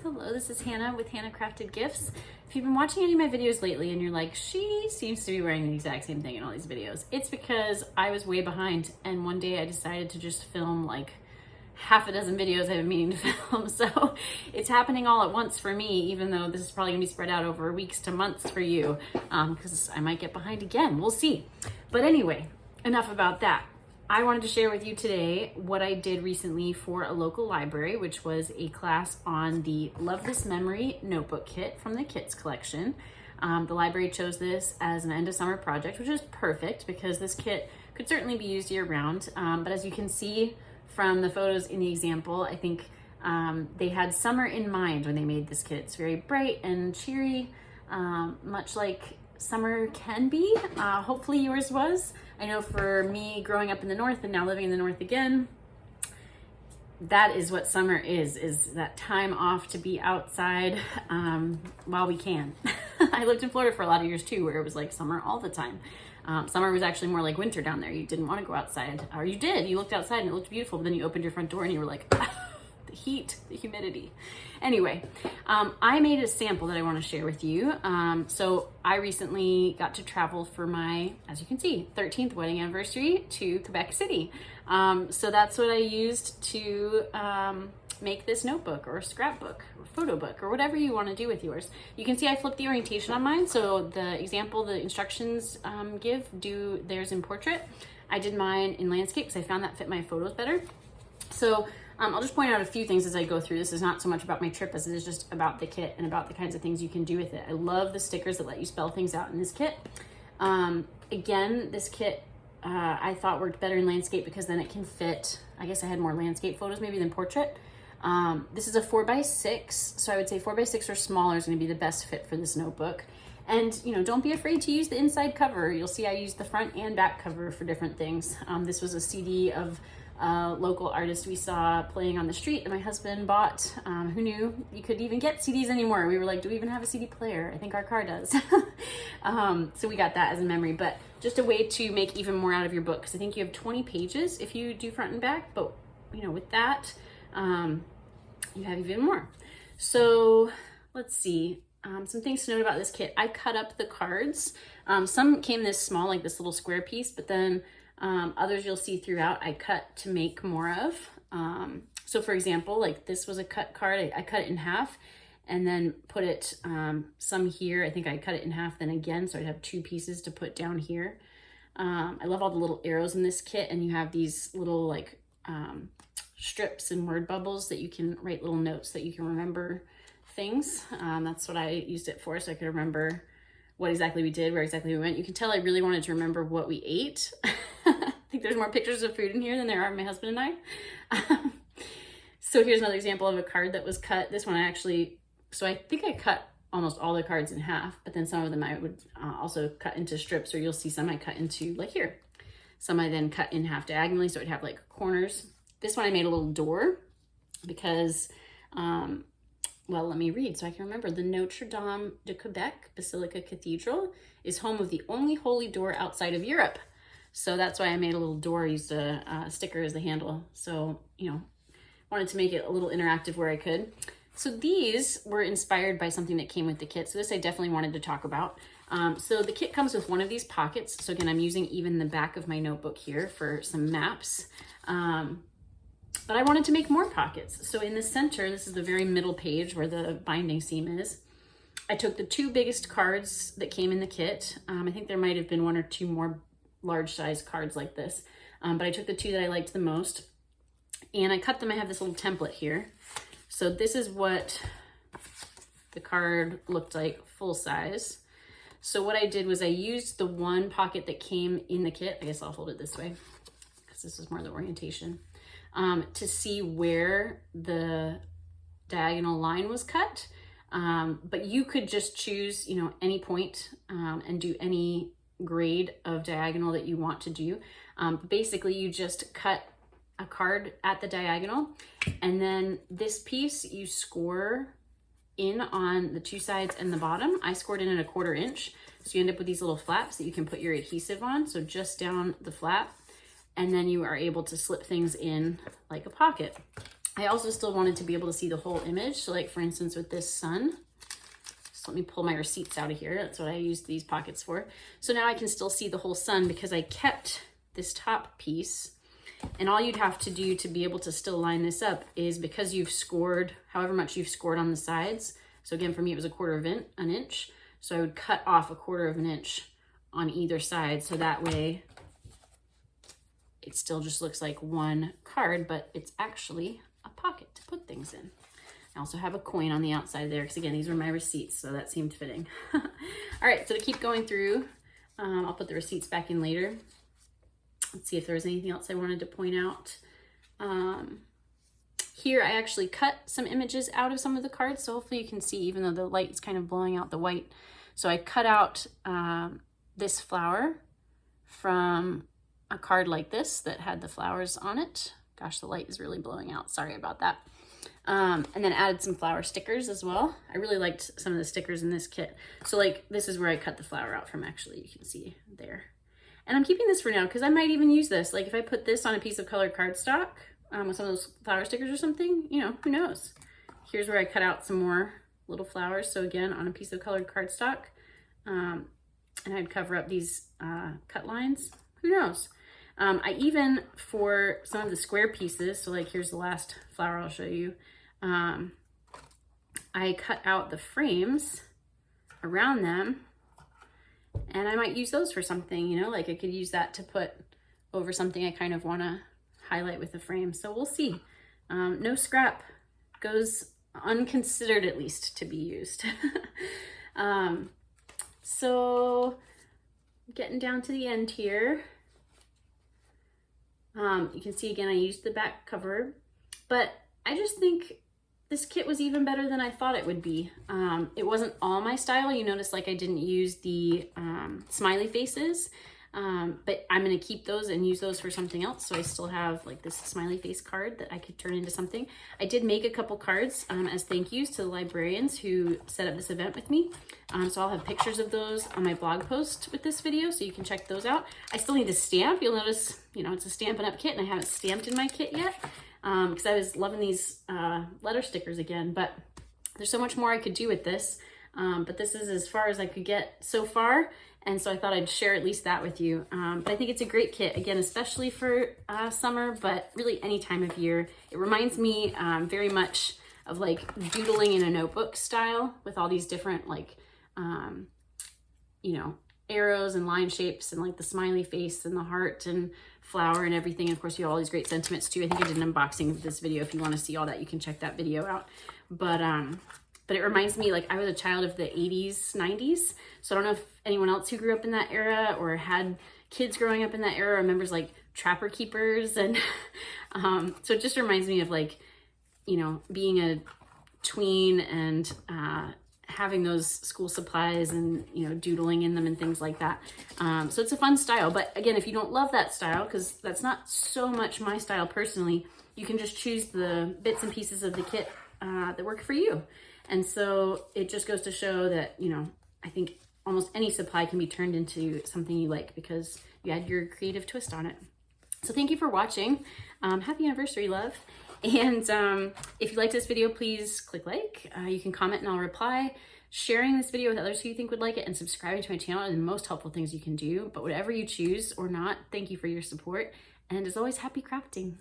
Hello, this is Hannah with Hannah Crafted Gifts. If you've been watching any of my videos lately and you're like, she seems to be wearing the exact same thing in all these videos, it's because I was way behind and one day I decided to just film like half a dozen videos I've been meaning to film. So it's happening all at once for me, even though this is probably gonna be spread out over weeks to months for you, because I might get behind again, we'll see. But anyway, enough about that. I wanted to share with you today what I did recently for a local library, which was a class on the Love This Memory notebook kit from the Kits collection. The library chose this as an end of summer project, which is perfect because this kit could certainly be used year round. But as you can see from the photos in the example, I think they had summer in mind when they made this kit. It's very bright and cheery, much like summer can be. Hopefully yours was. I know for me, growing up in the North and now living in the North again, that is what summer is that time off to be outside while we can. I lived in Florida for a lot of years too, where it was like summer all the time. Summer was actually more like winter down there. You didn't want to go outside, or you did. You looked outside and it looked beautiful, but then you opened your front door and you were like, the heat, the humidity. Anyway, I made a sample that I want to share with you. So I recently got to travel for my, as you can see, 13th wedding anniversary to Quebec City. So that's what I used to make this notebook or scrapbook or photo book or whatever you want to do with yours. You can see I flipped the orientation on mine. So the example, the instructions do theirs in portrait. I did mine in landscape because I found that fit my photos better. So I'll just point out a few things as I go through. This is not so much about my trip as it is just about the kit and about the kinds of things you can do with it. I love the stickers that let you spell things out in this kit. Again, this kit I thought worked better in landscape because then it can fit, I guess I had more landscape photos maybe than portrait. This is a 4x6, so I would say 4x6 or smaller is going to be the best fit for this notebook. And you know, don't be afraid to use the inside cover. You'll see I used the front and back cover for different things. This was a CD of local artist we saw playing on the street that my husband bought. Who knew you could even get CDs anymore? We were like, do we even have a CD player? I think our car does. So we got that as a memory, but just a way to make even more out of your book, because I think you have 20 pages if you do front and back, but you know, with that, you have even more. So let's see. Some things to note about this kit. I cut up the cards. Some came this small, like this little square piece, but then others you'll see throughout I cut to make more of. So for example, like this was a cut card. I cut it in half and then put it some here. I think I cut it in half then again, so I'd have two pieces to put down here. I love all the little arrows in this kit, and you have these little like strips and word bubbles that you can write little notes that you can remember things. That's what I used it for, so I could remember what exactly we did, where exactly we went. You can tell I really wanted to remember what we ate. I think there's more pictures of food in here than there are of my husband and I. So here's another example of a card that was cut. This one I actually, so I think I cut almost all the cards in half, but then some of them I would also cut into strips, or you'll see some I cut into like here. Some I then cut in half diagonally, so it'd have like corners. This one I made a little door because, well, let me read so I can remember. The Notre Dame de Quebec Basilica Cathedral is home of the only holy door outside of Europe. So that's why I made a little door, used a sticker as the handle. So, you know, wanted to make it a little interactive where I could. So these were inspired by something that came with the kit. So this I definitely wanted to talk about. So the kit comes with one of these pockets. So again, I'm using even the back of my notebook here for some maps. But I wanted to make more pockets. So in the center, this is the very middle page where the binding seam is. I took the two biggest cards that came in the kit. I think there might have been one or two more large size cards like this. But I took the two that I liked the most and I cut them. I have this little template here. So this is what the card looked like full size. So what I did was I used the one pocket that came in the kit. I guess I'll hold it this way because this is more the orientation. To see where the diagonal line was cut. But you could just choose, you know, any point and do any grade of diagonal that you want to do. Basically, you just cut a card at the diagonal, and then this piece you score in on the two sides and the bottom. I scored in at 1/4 inch, so you end up with these little flaps that you can put your adhesive on. So just down the flap, and then you are able to slip things in like a pocket. I also still wanted to be able to see the whole image. So like for instance, with this sun, so let me pull my receipts out of here. That's what I used these pockets for. So now I can still see the whole sun because I kept this top piece. And all you'd have to do to be able to still line this up is, because you've scored however much you've scored on the sides. So again, for me, it was 1/4 of an inch. So I would cut off 1/4 of an inch on either side. So that way it still just looks like one card, but it's actually a pocket to put things in. I also have a coin on the outside there because again, these were my receipts, so that seemed fitting. All right, so to keep going through, I'll put the receipts back in later. Let's see if there was anything else I wanted to point out. Here I actually cut some images out of some of the cards, so hopefully you can see, even though the light is kind of blowing out the white. So I cut out this flower from a card like this that had the flowers on it. Gosh, the light is really blowing out. Sorry about that. And then added some flower stickers as well. I really liked some of the stickers in this kit. So like, this is where I cut the flower out from, actually, you can see there. And I'm keeping this for now because I might even use this. Like if I put this on a piece of colored cardstock with some of those flower stickers or something, you know, who knows? Here's where I cut out some more little flowers. So again, on a piece of colored cardstock, and I'd cover up these cut lines. Who knows? I even, for some of the square pieces, so like here's the last flower I'll show you, I cut out the frames around them, and I might use those for something, you know, like I could use that to put over something I kind of want to highlight with the frame. So we'll see. No scrap goes unconsidered, at least, to be used. So getting down to the end here. You can see again, I used the back cover, but I just think this kit was even better than I thought it would be. It wasn't all my style. You notice like I didn't use the smiley faces, but I'm gonna keep those and use those for something else. So I still have like this smiley face card that I could turn into something. I did make a couple cards as thank yous to the librarians who set up this event with me. So I'll have pictures of those on my blog post with this video, so you can check those out. I still need to stamp. You'll notice, you know, it's a Stampin' Up kit and I haven't stamped in my kit yet because I was loving these letter stickers again, but there's so much more I could do with this. But this is as far as I could get so far. And so I thought I'd share at least that with you. But I think it's a great kit, again, especially for summer, but really any time of year. It reminds me very much of like doodling in a notebook style with all these different like, you know, arrows and line shapes and like the smiley face and the heart and flower and everything. And of course, you have all these great sentiments too. I think I did an unboxing of this video. If you want to see all that, you can check that video out. But it reminds me, like I was a child of the 80s, 90s. So I don't know if anyone else who grew up in that era or had kids growing up in that era remembers like Trapper Keepers. And so it just reminds me of like, you know, being a tween and having those school supplies and, you know, doodling in them and things like that. So it's a fun style. But again, if you don't love that style, because that's not so much my style personally, you can just choose the bits and pieces of the kit that work for you. And so it just goes to show that, you know, I think almost any supply can be turned into something you like because you add your creative twist on it. So thank you for watching. Happy anniversary, love. And if you liked this video, please click like. You can comment and I'll reply. Sharing this video with others who you think would like it and subscribing to my channel are the most helpful things you can do. But whatever you choose or not, thank you for your support. And as always, happy crafting.